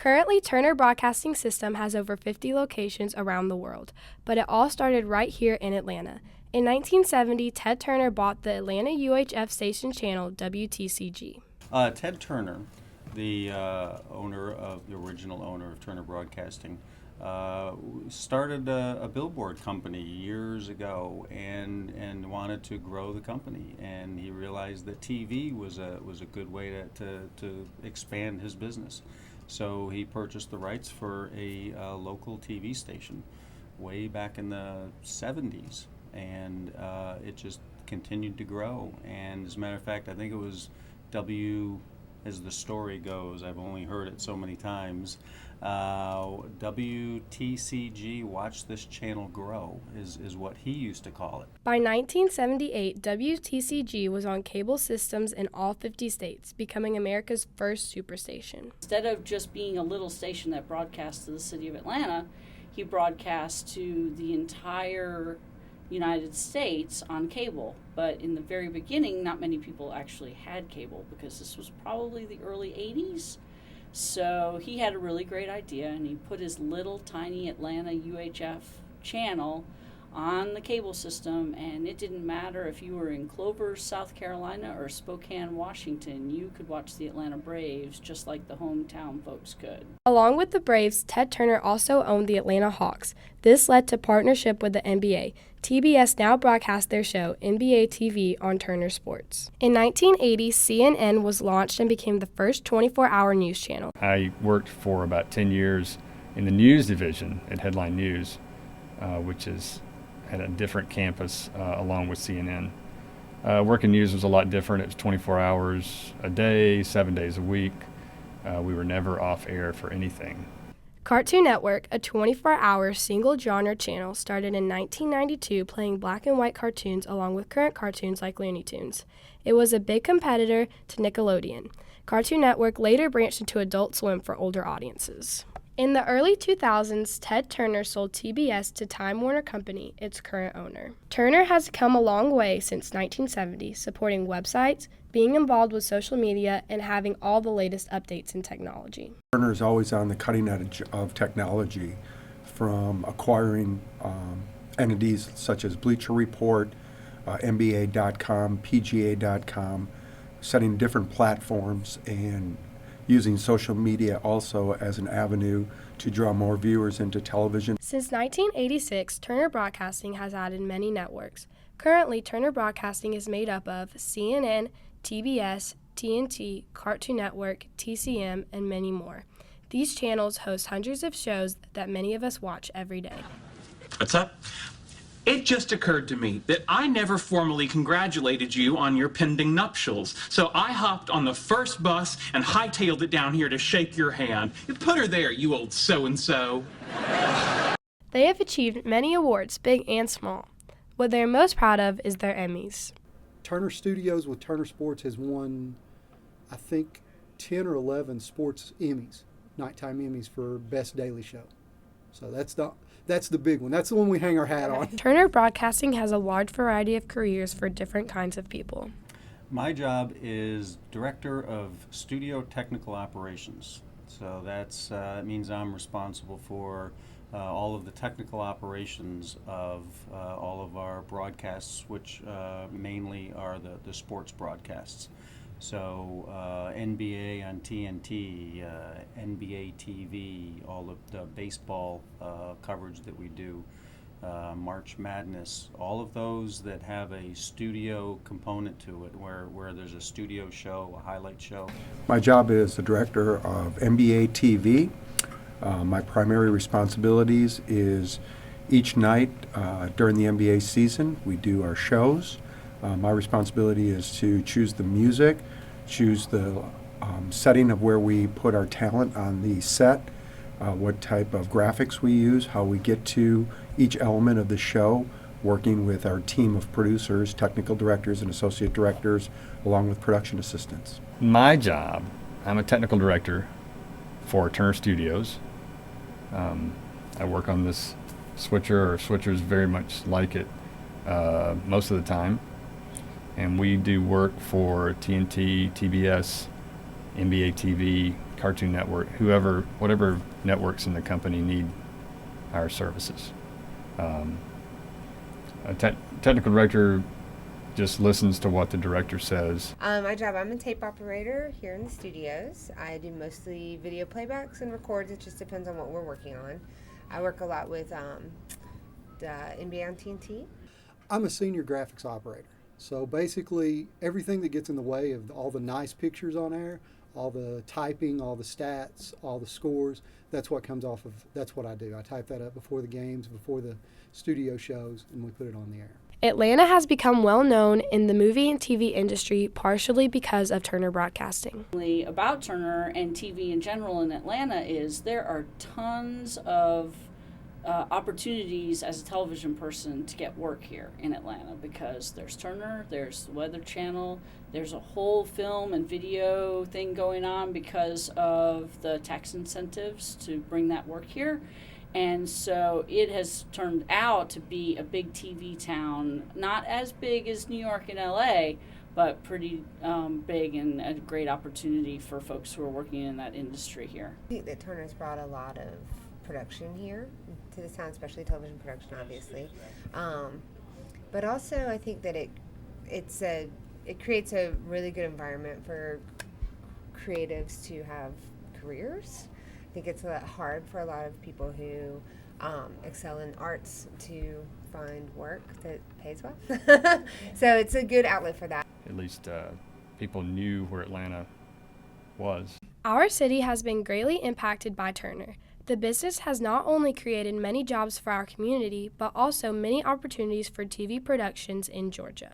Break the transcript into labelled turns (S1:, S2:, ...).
S1: Currently, Turner Broadcasting System has over 50 locations around the world, but it all started right here in Atlanta. In 1970, Ted Turner bought the Atlanta UHF station channel WTCG.
S2: Ted Turner, the original owner of Turner Broadcasting, started a billboard company years ago and wanted to grow the company, and he realized that TV was a good way to expand his business. So he purchased the rights for a local TV station way back in the 70s, and it just continued to grow. And as a matter of fact, I think it was as the story goes, I've only heard it so many times, WTCG, watch this channel grow, is what he used to call it.
S1: By 1978, WTCG was on cable systems in all 50 states, becoming America's first superstation.
S3: Instead of just being a little station that broadcasts to the city of Atlanta, he broadcast to the entire United States on cable. But in the very beginning, not many people actually had cable because this was probably the early 80s. So he had a really great idea, and he put his little tiny Atlanta UHF channel on the cable system, and it didn't matter if you were in Clover, South Carolina, or Spokane, Washington, you could watch the Atlanta Braves just like the hometown folks could.
S1: Along with the Braves, Ted Turner also owned the Atlanta Hawks. This led to partnership with the NBA. TBS now broadcasts their show, NBA TV, on Turner Sports. In 1980, CNN was launched and became the first 24-hour news channel.
S4: I worked for about 10 years in the news division at Headline News, which is at a different campus along with CNN. Working news was a lot different. It was 24 hours a day, 7 days a week. We were never off air for anything.
S1: Cartoon Network, a 24-hour single-genre channel, started in 1992 playing black and white cartoons along with current cartoons like Looney Tunes. It was a big competitor to Nickelodeon. Cartoon Network later branched into Adult Swim for older audiences. In the early 2000s, Ted Turner sold TBS to Time Warner Company, its current owner. Turner has come a long way since 1970, supporting websites, being involved with social media, and having all the latest updates in technology.
S5: Turner is always on the cutting edge of technology, from acquiring entities such as Bleacher Report, NBA.com, PGA.com, setting different platforms, and using social media also as an avenue to draw more viewers into television.
S1: Since 1986, Turner Broadcasting has added many networks. Currently, Turner Broadcasting is made up of CNN, TBS, TNT, Cartoon Network, TCM, and many more. These channels host hundreds of shows that many of us watch every day.
S6: What's up? It just occurred to me that I never formally congratulated you on your pending nuptials, so I hopped on the first bus and hightailed it down here to shake your hand. Put her there, you old so-and-so.
S1: They have achieved many awards, big and small. What they're most proud of is their Emmys.
S7: Turner Studios with Turner Sports has won, I think, 10 or 11 sports Emmys, nighttime Emmys for Best Daily Show. So that's the big one. That's the one we hang our hat on.
S1: Turner Broadcasting has a large variety of careers for different kinds of people.
S2: My job is Director of Studio Technical Operations. So that means I'm responsible for all of the technical operations of all of our broadcasts, which mainly are the sports broadcasts. So NBA on TNT, NBA TV, all of the baseball coverage that we do, March Madness, all of those that have a studio component to it, where there's a studio show, a highlight show.
S5: My job is the director of NBA TV. My primary responsibilities is each night during the NBA season, we do our shows. My responsibility is to choose the music, choose the setting of where we put our talent on the set, what type of graphics we use, how we get to each element of the show, working with our team of producers, technical directors, and associate directors, along with production assistants.
S4: My job, I'm a technical director for Turner Studios. I work on this switcher, or switchers very much like it, most of the time. And we do work for TNT, TBS, NBA TV, Cartoon Network, whatever networks in the company need our services. A technical director just listens to what the director says.
S8: My job, I'm a tape operator here in the studios. I do mostly video playbacks and records. It just depends on what we're working on. I work a lot with the NBA on TNT.
S7: I'm a senior graphics operator. So basically, everything that gets in the way of all the nice pictures on air, all the typing, all the stats, all the scores, that's what I do. I type that up before the games, before the studio shows, and we put it on the air.
S1: Atlanta has become well known in the movie and TV industry partially because of Turner Broadcasting.
S3: About Turner and TV in general in Atlanta is there are tons of opportunities as a television person to get work here in Atlanta because there's Turner, there's the Weather Channel, there's a whole film and video thing going on because of the tax incentives to bring that work here. And so it has turned out to be a big TV town, not as big as New York and LA, but pretty big and a great opportunity for folks who are working in that industry here.
S8: I think that Turner's brought a lot of production here to this town, especially television production, obviously. But also, I think that it creates a really good environment for creatives to have careers. I think it's a lot hard for a lot of people who excel in arts to find work that pays well. So it's a good outlet for that.
S4: At least people knew where Atlanta was.
S1: Our city has been greatly impacted by Turner. The business has not only created many jobs for our community, but also many opportunities for TV productions in Georgia.